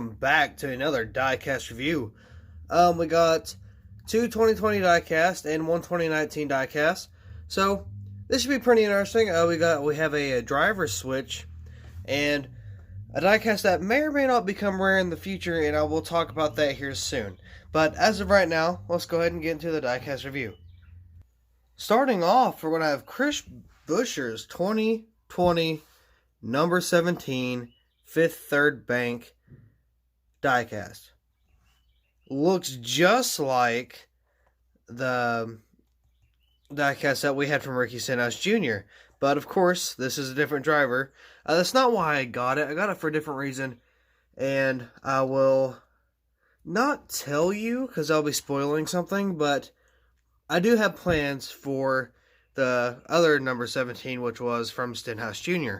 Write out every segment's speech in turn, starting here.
welcome back to another Diecast review. We got two 2020 Diecast and one 2019 Diecast. So this should be pretty interesting. We have a driver switch and a diecast that may or may not become rare in the future, and I will talk about that here soon. But as of right now, let's go ahead and get into the diecast review. Starting off, we're going to have Chris Buescher's 2020 number 17 Fifth Third Bank diecast. Looks just like the diecast that we had from Ricky Stenhouse Jr. But of course, this is a different driver. That's not why I got it. I got it for a different reason. And I will not tell you because I'll be spoiling something. But I do have plans for the other number 17, which was from Stenhouse Jr.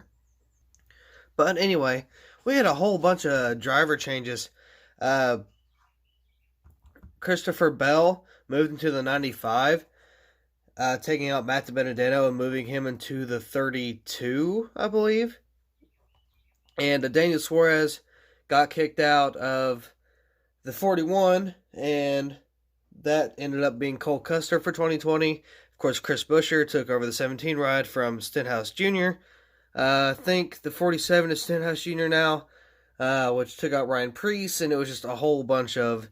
But anyway, we had a whole bunch of driver changes. Christopher Bell moved into the 95, taking out Matt DiBenedetto and moving him into the 32, I believe. And Daniel Suarez got kicked out of the 41, and that ended up being Cole Custer for 2020. Of course, Chris Buescher took over the 17 ride from Stenhouse Jr. I think the 47 is Stenhouse Jr. now, which took out Ryan Preece, and it was just a whole bunch of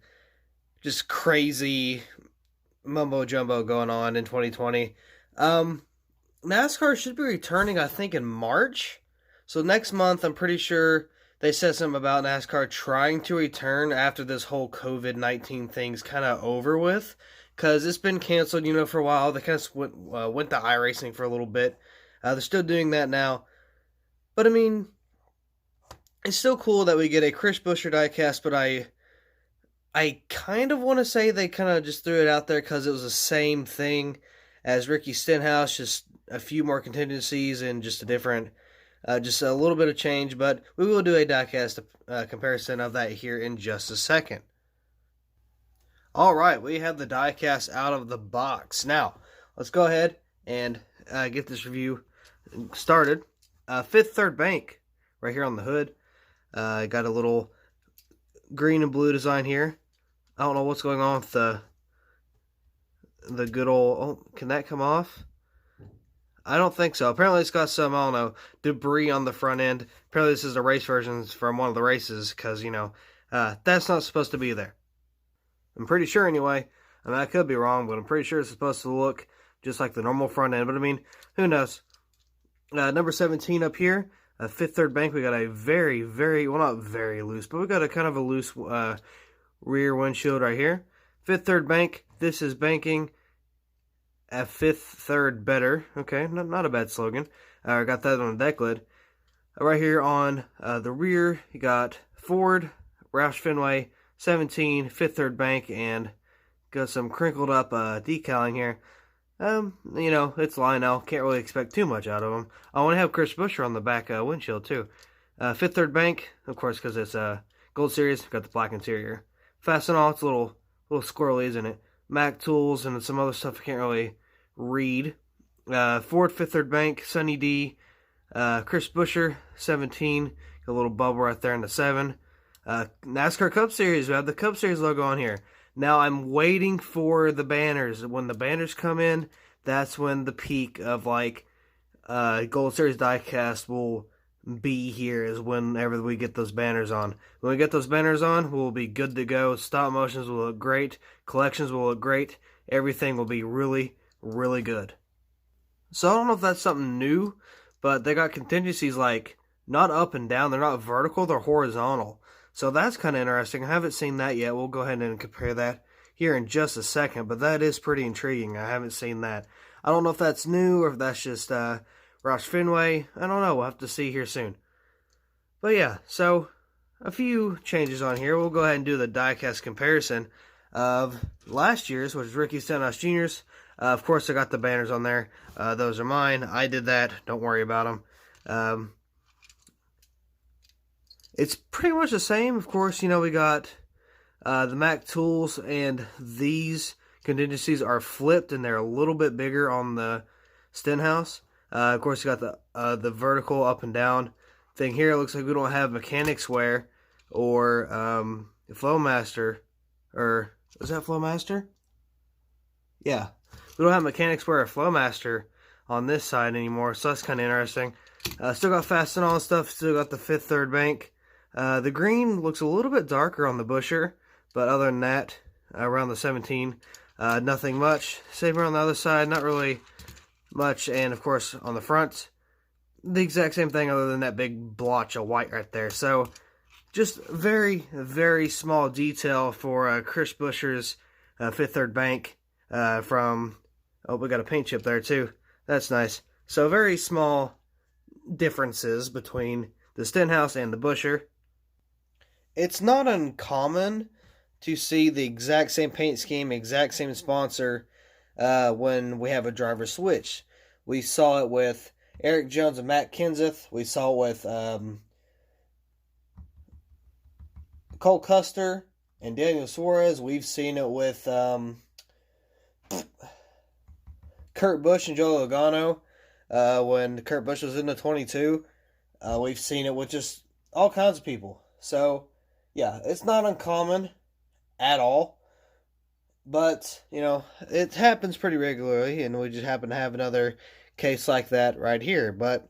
just crazy mumbo-jumbo going on in 2020. NASCAR should be returning, I think, in March. So next month, I'm pretty sure they said something about NASCAR trying to return after this whole COVID-19 thing's kind of over with. Because it's been canceled, for a while. They kind of went to iRacing for a little bit. They're still doing that now. But, I mean, it's still cool that we get a Chris Buescher diecast, but I kind of want to say they kind of just threw it out there because it was the same thing as Ricky Stenhouse, just a few more contingencies and just a different, just a little bit of change. But we will do a diecast comparison of that here in just a second. All right, we have the diecast out of the box. Now, let's go ahead and get this review started. Fifth Third Bank right here on the hood. Got a little green and blue design here. I don't know what's going on with the good old... Oh, can that come off? I don't think so. Apparently it's got some, I don't know, debris on the front end. Apparently this is the race versions from one of the races because, that's not supposed to be there. I'm pretty sure anyway. I mean, I could be wrong, but I'm pretty sure it's supposed to look just like the normal front end. But, I mean, who knows? Number 17 up here. Fifth Third Bank, we got a very, very, well, not very loose, but we got a kind of a loose rear windshield right here. Fifth Third Bank, this is banking a Fifth Third better. Okay, not a bad slogan. I got that on the deck lid. Right here on the rear, you got Ford, Roush Fenway, 17, Fifth Third Bank, and got some crinkled up decaling here. It's Lionel. Can't really expect too much out of them. I want to have Chris Buescher on the back windshield, too. Fifth Third Bank, of course, because it's Gold Series. Got the black interior. Fastenal, it's a little squirrely, isn't it? Mac Tools and some other stuff I can't really read. Ford Fifth Third Bank, Sunny D. Chris Buescher, 17. Got a little bubble right there in the 7. NASCAR Cup Series. We have the Cup Series logo on here. Now, I'm waiting for the banners. When the banners come in, that's when the peak of, Gold Series diecast will be here, is whenever we get those banners on. When we get those banners on, we'll be good to go. Stop motions will look great. Collections will look great. Everything will be really, really good. So, I don't know if that's something new, but they got contingencies, not up and down. They're not vertical, they're horizontal. So that's kind of interesting. I haven't seen that yet. We'll go ahead and compare that here in just a second. But that is pretty intriguing. I haven't seen that. I don't know if that's new or if that's just Roush Fenway. I don't know. We'll have to see here soon. But yeah, so a few changes on here. We'll go ahead and do the diecast comparison of last year's, which is Ricky Stenhouse Jr.'s. Of course, I got the banners on there. Those are mine. I did that. Don't worry about them. It's pretty much the same. Of course, we got the Mac Tools, and these contingencies are flipped, and they're a little bit bigger on the Stenhouse. Of course, you got the vertical up and down thing here. It looks like we don't have mechanics wear or Flowmaster, or is that Flowmaster? Yeah, we don't have Mechanic Square or Flowmaster on this side anymore, so that's kind of interesting. Still got Fastenal and stuff, still got the fifth third bank. The green looks a little bit darker on the Buescher, but other than that, around the 17, nothing much. Same on the other side, not really much, and of course on the front, the exact same thing other than that big blotch of white right there. So just very, very small detail for Chris Buescher's fifth third bank from, oh, we got a paint chip there too. That's nice. So very small differences between the Stenhouse and the Buescher. It's not uncommon to see the exact same paint scheme, exact same sponsor when we have a driver switch. We saw it with Eric Jones and Matt Kenseth. We saw it with Cole Custer and Daniel Suarez. We've seen it with Kurt Busch and Joe Logano when Kurt Busch was in the 22. We've seen it with just all kinds of people. So, yeah, it's not uncommon at all. But, you know, it happens pretty regularly, and we just happen to have another case like that right here. But,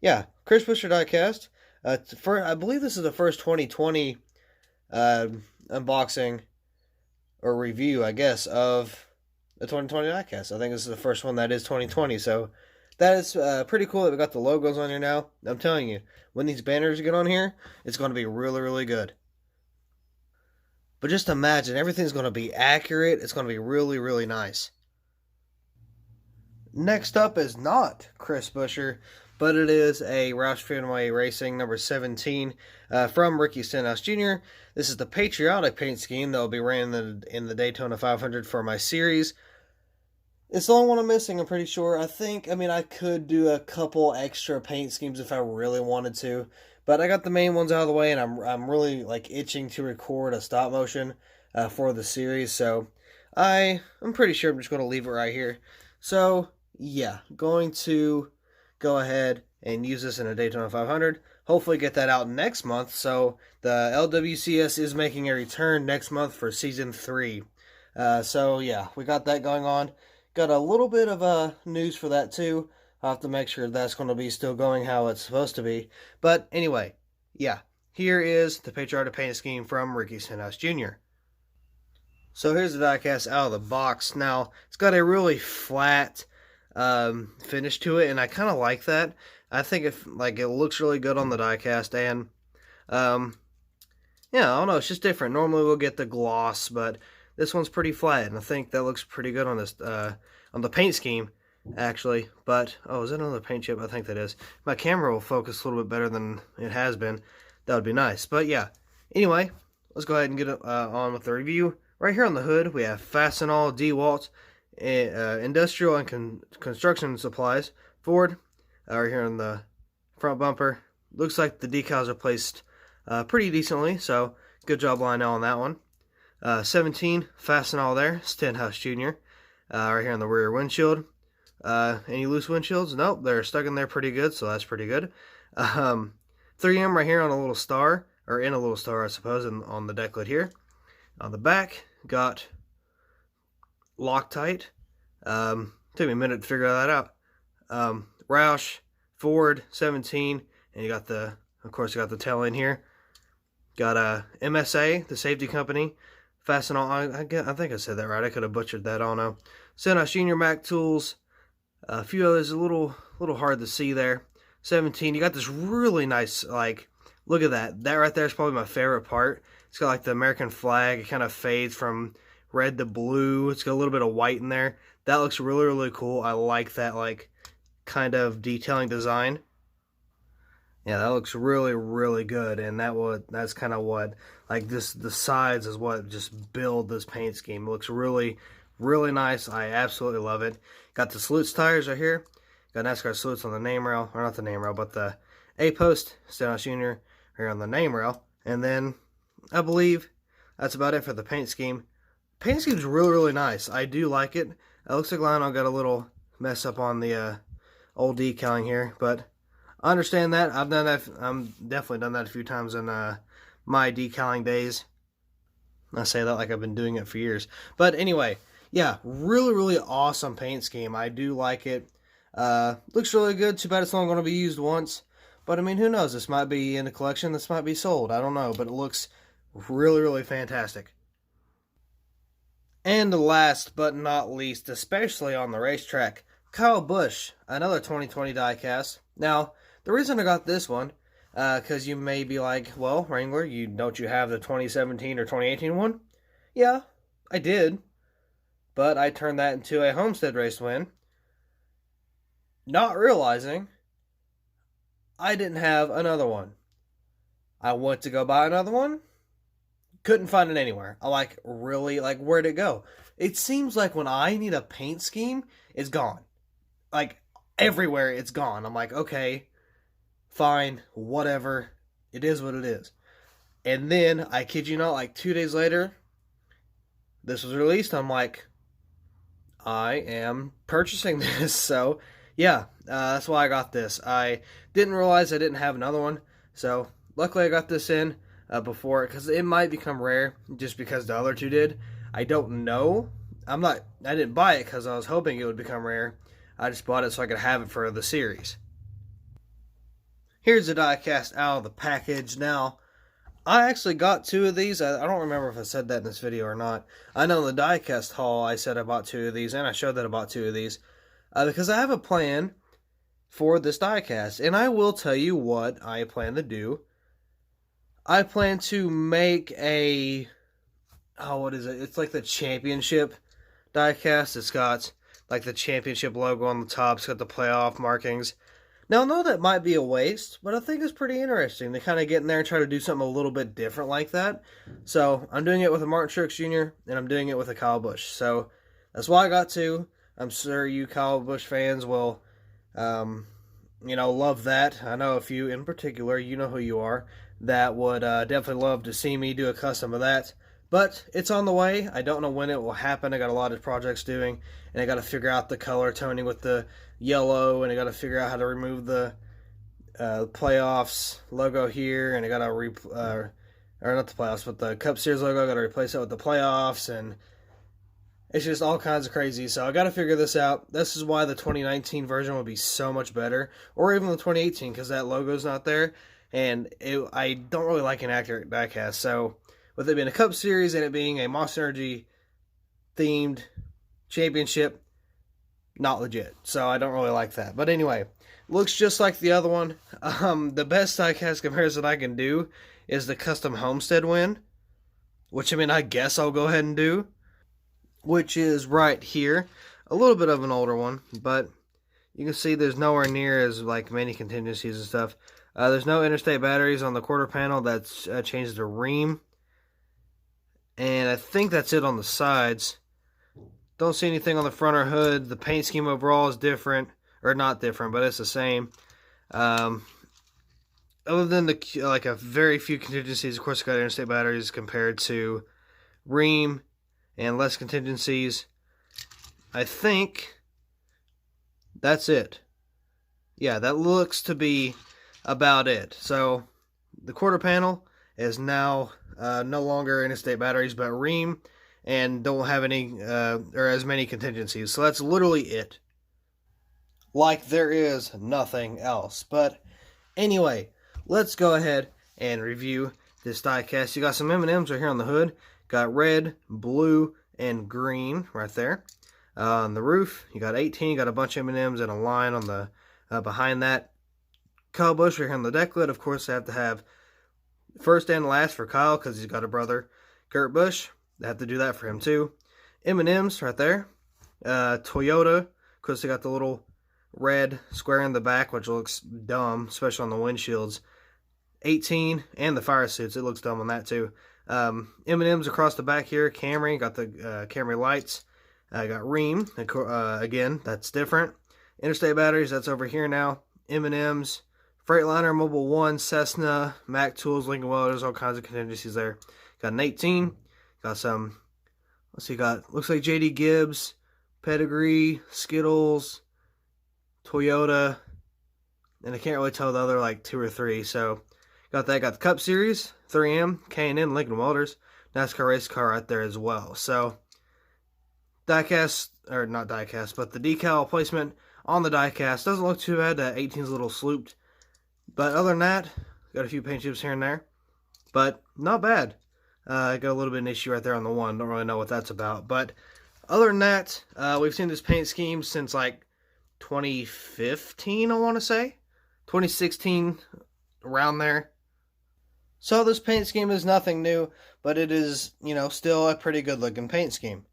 yeah, Chris Buescher Diecast. I believe this is the first 2020 unboxing or review, I guess, of the 2020 Diecast. I think this is the first one that is 2020, so that is pretty cool that we got the logos on here now. I'm telling you, when these banners get on here, it's going to be really, really good. But just imagine, everything's going to be accurate. It's going to be really, really nice. Next up is not Chris Buescher, but it is a Roush Fenway Racing number 17 from Ricky Stenhouse Jr. This is the Patriotic paint scheme that will be ran in the Daytona 500 for my series. It's the only one I'm missing, I'm pretty sure. I could do a couple extra paint schemes if I really wanted to. But I got the main ones out of the way, and I'm really itching to record a stop motion for the series. So I'm pretty sure I'm just going to leave it right here. So yeah, going to go ahead and use this in a Daytona 500. Hopefully get that out next month. So the LWCS is making a return next month for season 3. So yeah, we got that going on. Got a little bit of news for that too. I'll have to make sure that's going to be still going how it's supposed to be. But anyway, yeah, here is the Patriotic paint scheme from Ricky Stenhouse Jr. So here's the diecast out of the box. Now, it's got a really flat finish to it, and I kind of like that. I think it looks really good on the diecast, and yeah, I don't know, it's just different. Normally we'll get the gloss, but this one's pretty flat, and I think that looks pretty good on this on the paint scheme, actually. But oh, is that another paint chip? I think that is. My camera will focus a little bit better than it has been. That would be nice. But yeah, anyway, let's go ahead and get on with the review. Right here on the hood, we have Fastenal, DeWalt, Industrial and Construction Supplies, Ford. Right here on the front bumper, looks like the decals are placed pretty decently, so good job, Lionel, on that one. 17, Fastenal there, Stenhouse Jr. Right here on the rear windshield. Any loose windshields? Nope, they're stuck in there pretty good, so that's pretty good. 3M right here on a little star, or in a little star, I suppose, on the deck lid here. On the back, got Loctite. Took me a minute to figure that out. Roush, Ford, 17, and you got of course, you got the tail end here. Got MSA, the safety company. Fastenal, I think I said that right. I could have butchered that. I don't know. Stenhouse Jr. Mac Tools. A few others, a little hard to see there. 17. You got this really nice, look at that. That right there is probably my favorite part. It's got the American flag. It kind of fades from red to blue. It's got a little bit of white in there. That looks really, really cool. I like that kind of detailing design. Yeah, that looks really, really good, and that's kind of what, the sides is what just build this paint scheme. It looks really, really nice. I absolutely love it. Got the Salutes tires right here. Got NASCAR Salutes on the name rail, or not the name rail, but the A-post, Stenhouse Jr. here on the name rail. And then, I believe that's about it for the paint scheme. Paint scheme's really, really nice. I do like it. It looks like Lionel got a little mess up on the old decaling here, but I understand that. I've done that. I'm definitely done that a few times in my decaling days. I say that like I've been doing it for years. But anyway, yeah, really, really awesome paint scheme. I do like it. Looks really good. Too bad it's only going to be used once. But I mean, who knows? This might be in the collection. This might be sold. I don't know. But it looks really, really fantastic. And last but not least, especially on the racetrack, Kyle Busch, another 2020 diecast. Now, the reason I got this one, because you may be like, well, Wrangler, don't you have the 2017 or 2018 one? Yeah, I did. But I turned that into a Homestead race win, not realizing I didn't have another one. I went to go buy another one, couldn't find it anywhere. I where'd it go? It seems like when I need a paint scheme, it's gone. Like, everywhere it's gone. I'm like, okay, fine, whatever. It is what it is. And then, I kid you not, like 2 days later, this was released. I'm like, I am purchasing this. So, yeah, that's why I got this. I didn't realize I didn't have another one. So, luckily I got this in before, because it might become rare just because the other two did. I don't know. I didn't buy it because I was hoping it would become rare. I just bought it so I could have it for the series. Here's the diecast out of the package. Now, I actually got two of these. I don't remember if I said that in this video or not. I know in the diecast haul I said I bought two of these, and I showed that I bought two of these. Because I have a plan for this diecast, and I will tell you what I plan to do. I plan to make a, what is it? It's like the championship diecast. It's got like the championship logo on the top. It's got the playoff markings. Now, I know that might be a waste, but I think it's pretty interesting to kind of get in there and try to do something a little bit different like that. So, I'm doing it with a Martin Truex Jr., and I'm doing it with a Kyle Busch. So, that's why I got two. I'm sure you Kyle Busch fans will, love that. I know a few in particular, you know who you are, that would definitely love to see me do a custom of that. But it's on the way. I don't know when it will happen. I got a lot of projects doing, and I got to figure out the color toning with the yellow, and I got to figure out how to remove the playoffs logo here, and I got to or not the playoffs, but the Cup Series logo. I got to replace it with the playoffs, and it's just all kinds of crazy. So I got to figure this out. This is why the 2019 version would be so much better, or even the 2018, because that logo's not there, and I don't really like inaccurate diecast. So with it being a Cup Series and it being a Monster Energy themed championship, not legit. So I don't really like that. But anyway, looks just like the other one. The best diecast comparison I can do is the custom Homestead win, which I guess I'll go ahead and do, which is right here. A little bit of an older one, but you can see there's nowhere near as like many contingencies and stuff. There's no interstate batteries on the quarter panel. That's changed to ream. And I think that's it on the sides. Don't see anything on the front or hood. The paint scheme overall is different. Or not different, but it's the same. Other than a very few contingencies, of course, got interstate batteries compared to ream and less contingencies. I think that's it. Yeah, that looks to be about it. So the quarter panel is now no longer interstate batteries, but ream, and don't have any or as many contingencies. So that's literally it. Like there is nothing else. But anyway, let's go ahead and review this diecast. You got some M&Ms right here on the hood. Got red, blue, and green right there. On the roof, you got 18. You got a bunch of M&Ms and a line on the behind that. Kyle Busch right here on the deck lid. Of course, I have to have first and last for Kyle because he's got a brother, Kurt Busch. I have to do that for him too. M&M's right there. Toyota, of course, they got the little red square in the back, which looks dumb, especially on the windshields. 18, and the fire suits. It looks dumb on that too. M&M's across the back here. Camry, got the Camry lights. I got ream. Again, that's different. Interstate batteries, that's over here now. M&M's. Freightliner, Mobile One, Cessna, Mac Tools, Lincoln Welders, all kinds of contingencies there. Got an 18. Got some, looks like JD Gibbs, Pedigree, Skittles, Toyota, and I can't really tell the other like 2 or 3. So, Got that. Got the Cup Series, 3M, K&N, Lincoln Welders, NASCAR race car right there as well. So, diecast, or not diecast, but the decal placement on the diecast doesn't look too bad. 18's a little slooped. But other than that, got a few paint chips here and there. But not bad. I got a little bit of an issue right there on the one. Don't really know what that's about. But other than that, we've seen this paint scheme since like 2015, I want to say. 2016, around there. So this paint scheme is nothing new, but it is, still a pretty good looking paint scheme.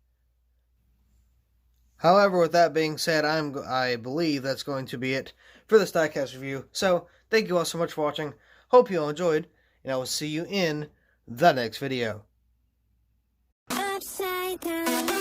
However, with that being said, I believe that's going to be it for this diecast review. So, thank you all so much for watching. Hope you all enjoyed, and I will see you in the next video. Upside down.